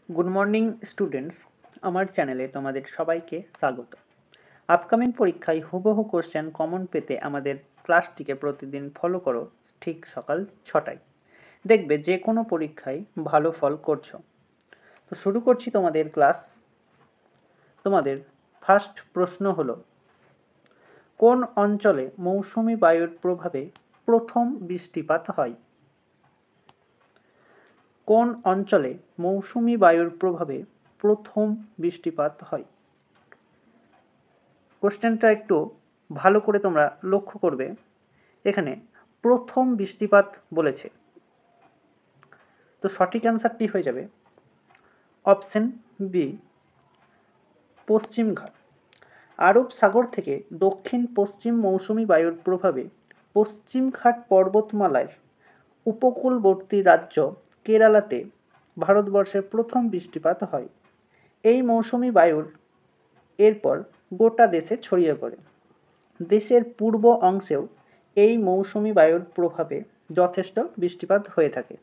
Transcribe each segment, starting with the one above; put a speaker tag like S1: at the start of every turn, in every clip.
S1: Good morning students, আমার চ্যানেলে তোমাদের সবাইকে স্বাগত। আপকামিং পরীক্ষায় হুবহু কোশ্চেন কমন পেতে আমাদের ক্লাসটিকে প্রতিদিন ফলো করো ঠিক সকাল 6টায়। দেখবে যে কোনো পরীক্ষায় ভালো ফল করছো। তো শুরু করছি তোমাদের ক্লাস। তোমাদের ফার্স্ট প্রশ্ন হলো, কোন অঞ্চলে মৌসুমী বায়ুর প্রভাবে প্রথম বৃষ্টিপাত হয়? কোন অঞ্চলে মৌসুমী বায়ুর প্রভাবে প্রথম বৃষ্টিপাত হয়? কোশ্চেনটা একটু ভালো করে তোমরা লক্ষ্য করবে। এখানে প্রথম বৃষ্টিপাত বলেছে, তো সঠিক অ্যান্সারটি হয়ে যাবে অপশন বি, পশ্চিম ঘাট। আরব সাগর থেকে দক্ষিণ পশ্চিম মৌসুমী বায়ুর প্রভাবে পশ্চিম ঘাট পর্বতমালার উপকূলবর্তী রাজ্য কেরালাতে ভারতবর্ষের প্রথম বৃষ্টিপাত হয়। এই মৌসুমী বায়ুর এরপর গোটা দেশে ছড়িয়ে পড়ে। দেশের পূর্ব অংশেও এই মৌসুমী বায়ুর প্রভাবে যথেষ্ট বৃষ্টিপাত হয়ে থাকে।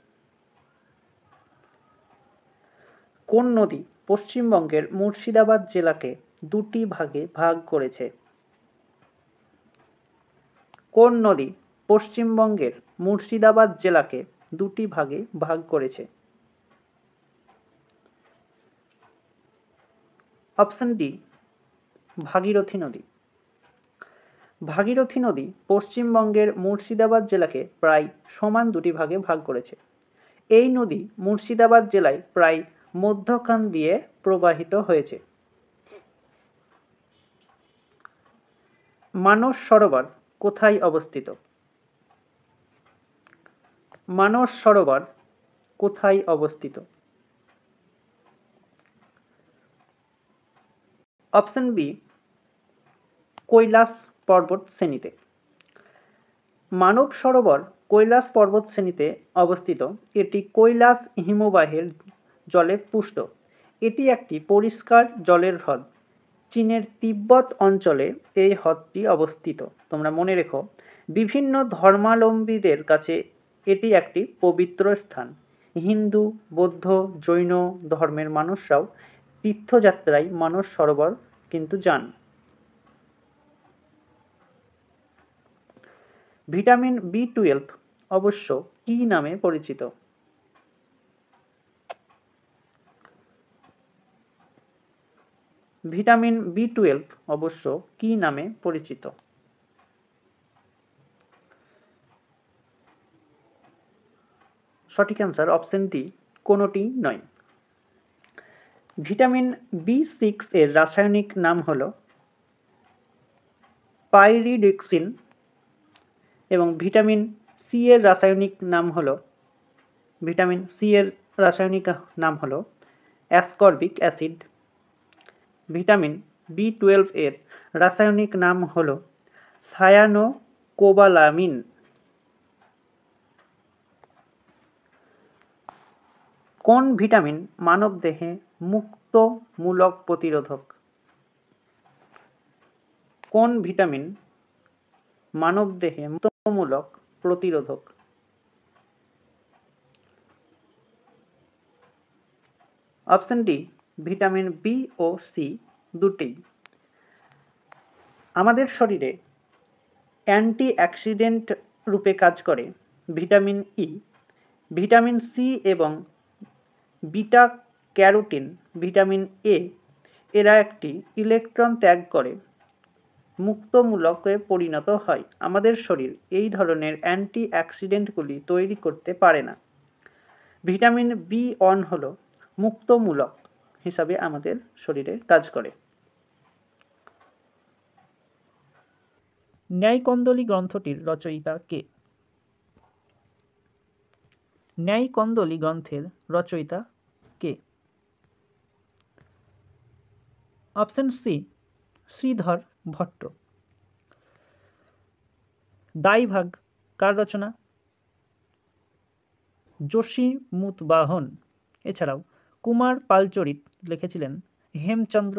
S1: কোন নদী পশ্চিমবঙ্গের মুর্শিদাবাদ জেলাকে দুটি ভাগে ভাগ করেছে? কোন নদী পশ্চিমবঙ্গের মুর্শিদাবাদ জেলাকে দুটি ভাগে ভাগ করেছে? অপশন ডি, ভাগীরথী নদী। ভাগীরথী নদী পশ্চিমবঙ্গের মুর্শিদাবাদ জেলাকে প্রায় সমান দুটি ভাগে ভাগ করেছে। এই নদী মুর্শিদাবাদ জেলায় প্রায় মধ্যখান দিয়ে প্রবাহিত হয়েছে। মানস সরোবর কোথায় অবস্থিত? মানস সরোবর কোথায় অবস্থিত? অপশন বি, কৈলাস পর্বত শ্রেণীতে। মানব সরোবর কৈলাস পর্বত শ্রেণীতে অবস্থিত। এটি কৈলাস হিমবাহের জলে পুষ্ট। এটি একটি পরিষ্কার জলের হ্রদ। চীনের তিব্বত অঞ্চলে এই হ্রদটি অবস্থিত। তোমরা মনে রেখো, বিভিন্ন ধর্মাবলম্বীদের কাছে এটি একটি পবিত্র স্থান। হিন্দু, বৌদ্ধ, জৈন ধর্মের মানুষরাও তীর্থযাত্রায় মানস সরোবর কিন্তু যান। ভিটামিন বি12 অবশ্য কি নামে পরিচিত? ভিটামিন বি12 অবশ্য কি নামে পরিচিত? সঠিক অ্যান্সার অপশন ডি, কোনোটি নয়। ভিটামিন বি6 এর রাসায়নিক নাম হল পাইরিডক্সিন এবং ভিটামিন সি এর রাসায়নিক নাম হল অ্যাসকর্বিক অ্যাসিড। ভিটামিন বি12 এর রাসায়নিক নাম হল সায়ানোকোবালামিন। কোন ভিটামিন মানবদেহে মুক্তমূলক প্রতিরোধক? কোন ভিটামিন মানবদেহে মুক্তমূলক প্রতিরোধক? অপশন ডি, ভিটামিন বি ও সি দুটি। আমাদের শরীরে অ্যান্টিঅক্সিডেন্ট রূপে কাজ করে ভিটামিন ই। ভিটামিন সি এবং বিটা ক্যারোটিন ভিটামিন এ এরা একটি ইলেকট্রন ত্যাগ করে মুক্তমূলকে পরিণত হয়। আমাদের শরীর এই ধরনের অ্যান্টিঅক্সিডেন্টগুলি তৈরি করতে পারে না। ভিটামিন বি1 হল মুক্তমূলক হিসাবে আমাদের শরীরে কাজ করে। ন্যায়কন্দলী গ্রন্থটির রচয়িতা কে? ন্যায়কন্দলী গ্রন্থের রচয়িতা কে? Option C, Shridhar Bhatt. দাইভাগ কার রচনা? যোশীমুতবাহন। এছাড়াও কুমার পালচরিত লিখেছিলেন হেমচন্দ্র।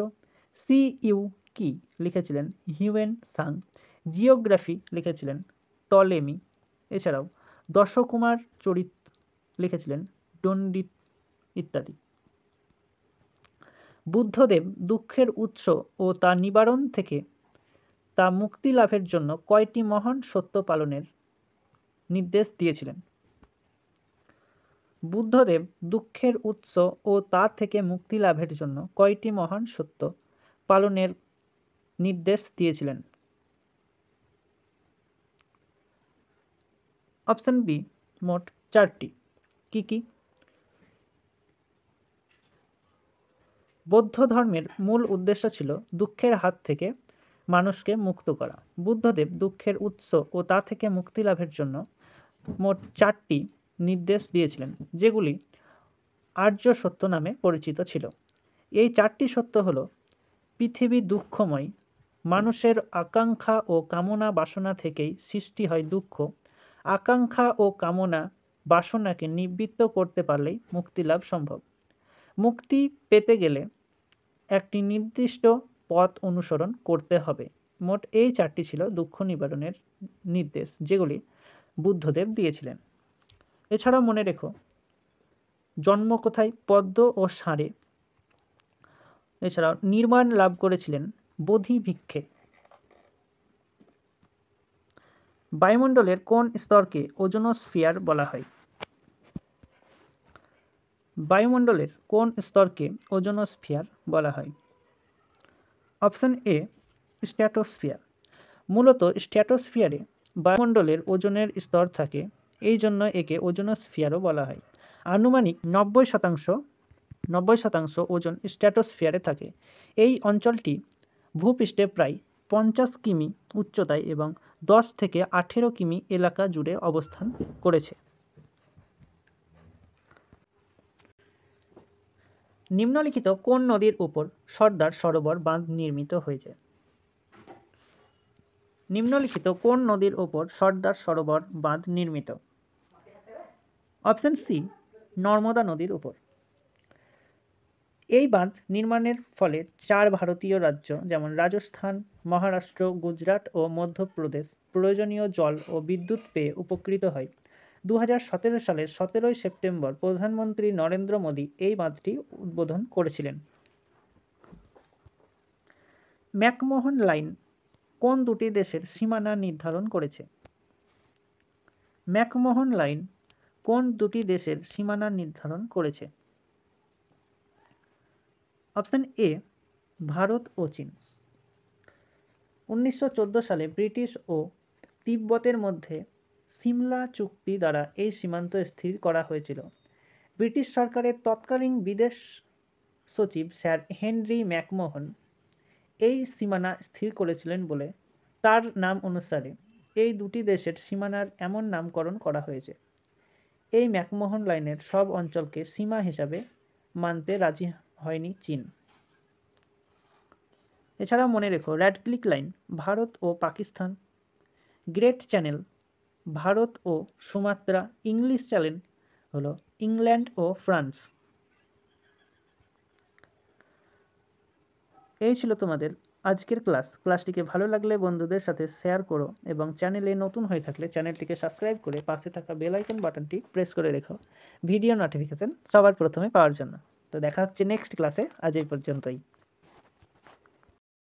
S1: সিইউ কি লিখেছিলেন হিউয়েন সাং। জিওগ্রাফি লিখেছিলেন টলেমি। এছাড়াও দশকুমার চরিত লিখেছিলেন পণ্ডিত ইত্যাদি। বুদ্ধদেব দুঃখের উৎস ও তা নিবারণ থেকে তা মুক্তি লাভের জন্য কয়টি মহান সত্য পালনের নির্দেশ দিয়েছিলেন? বুদ্ধদেব দুঃখের উৎস ও তা থেকে মুক্তি লাভের জন্য কয়টি মহান সত্য পালনের নির্দেশ দিয়েছিলেন? অপশন বি, মোট 4টি। কি কি? বৌদ্ধ ধর্মের মূল উদ্দেশ্য ছিল দুঃখের হাত থেকে মানুষকে মুক্ত করা। বুদ্ধদেব দুঃখের উৎস ও তা থেকে মুক্তি লাভের জন্য মোট 4টি নির্দেশ দিয়েছিলেন, যেগুলি আর্য সত্য নামে পরিচিত ছিল। এই 4টি সত্য হল: পৃথিবী দুঃখময়, মানুষের আকাঙ্ক্ষা ও কামনা বাসনা থেকেই সৃষ্টি হয় দুঃখ, আকাঙ্ক্ষা ও কামনা বাসনাকে নিবৃত্ত করতে পারলেই মুক্তি লাভ সম্ভব, মুক্তি পেতে গেলে একটি নির্দিষ্ট পথ অনুসরণ করতে হবে। মোট এই 4টি ছিল দুঃখ নিবারণের নির্দেশ, যেগুলি বুদ্ধদেব দিয়েছিলেন। এছাড়াও মনে রেখো, জন্ম কোথায়? পদ্ম ও ষাঁড়ে। এছাড়াও নির্মাণ লাভ করেছিলেন বোধি বৃক্ষে। বায়ুমণ্ডলের কোন স্তরকে ওজোনোস্ফিয়ার বলা হয়? বায়ুমণ্ডলের কোন স্তরকে ওজোনোস্ফিয়ার বলা হয়? Option A, stratosphere. মূলত স্ট্র্যাটোস্ফিয়ারে বায়ুমণ্ডলের ওজনের স্তর থাকে, এই জন্য একে ওজোনোস্ফিয়ারও বলা হয়। আনুমানিক 90% ওজন স্ট্র্যাটোস্ফিয়ারে থাকে। এই অঞ্চলটি ভূপৃষ্ঠে প্রায় 50 কিমি উচ্চতায় এবং 10 থেকে 18 কিমি এলাকা জুড়ে অবস্থান করেছে। নিম্নলিখিত কোন নদীর উপর সর্দার সরোবর বাঁধ নির্মিত হয়েছে? নিম্নলিখিত কোন নদীর উপর সর্দার সরোবর বাঁধ নির্মিত? অপশন সি, নর্মদা নদীর উপর। এই বাঁধ নির্মাণের ফলে 4 ভারতীয় রাজ্য যেমন রাজস্থান, মহারাষ্ট্র, গুজরাট ও মধ্যপ্রদেশ প্রয়োজনীয় জল ও বিদ্যুৎ পেয়ে উপকৃত হয়। 2017 সালের 17 সেপ্টেম্বর প্রধানমন্ত্রী নরেন্দ্র মোদী এই বাঁধটি উদ্বোধন করেছিলেন। ম্যাকমোহন লাইন কোন দুটি দেশের সীমানা নির্ধারণ করেছে? ম্যাকমোহন লাইন কোন দুটি দেশের সীমানা নির্ধারণ করেছে? অপশন এ, ভারত ও চীন। 1914 সালে ব্রিটিশ ও তিব্বতের মধ্যে সিমলা চুক্তি দ্বারা এই সীমান্ত স্থির করা হয়েছিল। ব্রিটিশ সরকারের তৎকালীন বিদেশ সচিব স্যার হেনরি ম্যাকমোহন এই সীমানা স্থির করেছিলেন বলে তার নাম অনুসারে এই দুটি দেশের সীমানার এমন নামকরণ করা হয়েছে। এই ম্যাকমোহন লাইনের সব অঞ্চলকে সীমা হিসাবে মানতে রাজি হয়নি চীন। এছাড়াও মনে রেখো, র্যাডক্লিফ লাইন ভারত ও পাকিস্তান, গ্রেট চ্যানেল ভারত ও সুমাত্রা, ইংলিশ চ্যানেল হলো ইংল্যান্ড ও ফ্রান্স। এই ছিল তোমাদের আজকের ক্লাসটিকে ভালো লাগলে বন্ধুদের সাথে শেয়ার করো এবং চ্যানেলে নতুন হয়ে থাকলে চ্যানেলটিকে সাবস্ক্রাইব করে পাশে থাকা বেল আইকন বাটনটি প্রেস করে রেখো ভিডিও নোটিফিকেশন সবার প্রথমে পাওয়ার জন্য। তো দেখা হচ্ছে নেক্সট ক্লাসে। আজ এই পর্যন্তই।